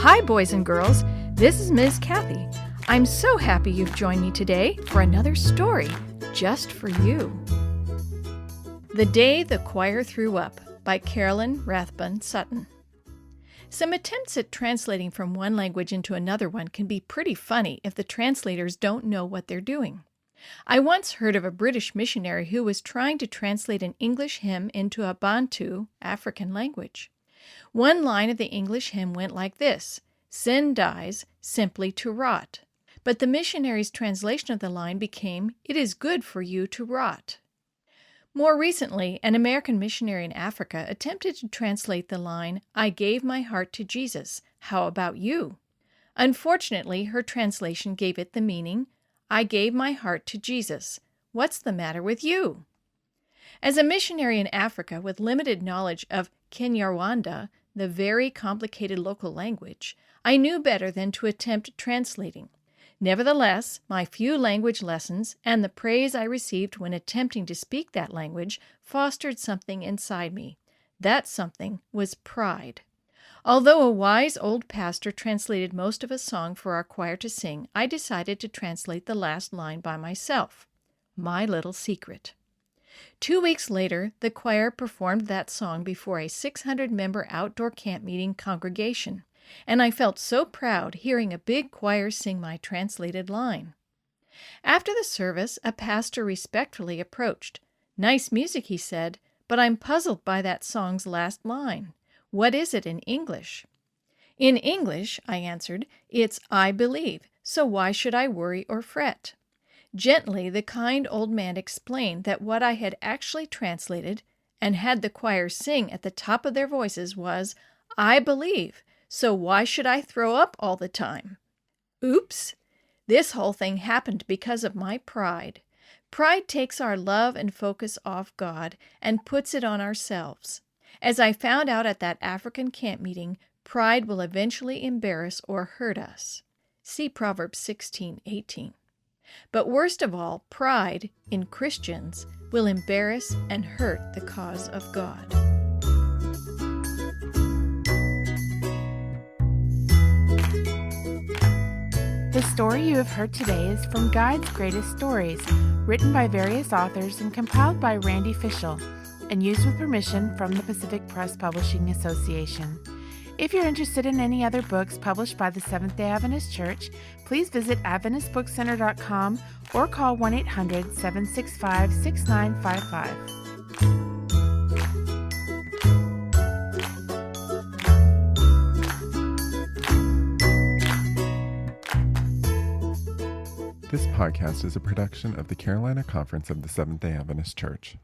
Hi, boys and girls. This is Ms. Kathy. I'm so happy you've joined me today for another story just for you. The Day the Choir Threw Up by Carolyn Rathbun-Sutton. Some attempts at translating from one language into another one can be pretty funny if the translators don't know what they're doing. I once heard of a British missionary who was trying to translate an English hymn into a Bantu, African language. One line of the English hymn went like this: "Sin dies simply to rot." But the missionary's translation of the line became, "It is good for you to rot." More recently, an American missionary in Africa attempted to translate the line, "I gave my heart to Jesus. How about you?" Unfortunately, her translation gave it the meaning, "I gave my heart to Jesus. What's the matter with you?" As a missionary in Africa with limited knowledge of Kinyarwanda, the very complicated local language, I knew better than to attempt translating. Nevertheless, my few language lessons and the praise I received when attempting to speak that language fostered something inside me. That something was pride. Although a wise old pastor translated most of a song for our choir to sing, I decided to translate the last line by myself. My little secret. 2 weeks later, the choir performed that song before a 600-member outdoor camp meeting congregation, and I felt so proud hearing a big choir sing my translated line. After the service, a pastor respectfully approached. "Nice music," he said, "but I'm puzzled by that song's last line. What is it in English?" "In English," I answered, "it's 'I believe,' so why should I worry or fret?" Gently, the kind old man explained that what I had actually translated and had the choir sing at the top of their voices was, "I believe, so why should I throw up all the time?" Oops! This whole thing happened because of my pride. Pride takes our love and focus off God and puts it on ourselves. As I found out at that African camp meeting, pride will eventually embarrass or hurt us. See Proverbs 16:18. But worst of all, pride in Christians will embarrass and hurt the cause of God. The story you have heard today is from God's Greatest Stories, written by various authors and compiled by Randy Fischel, and used with permission from the Pacific Press Publishing Association. If you're interested in any other books published by the Seventh-day Adventist Church, please visit AdventistBookCenter.com or call 1-800-765-6955. This podcast is a production of the Carolina Conference of the Seventh-day Adventist Church.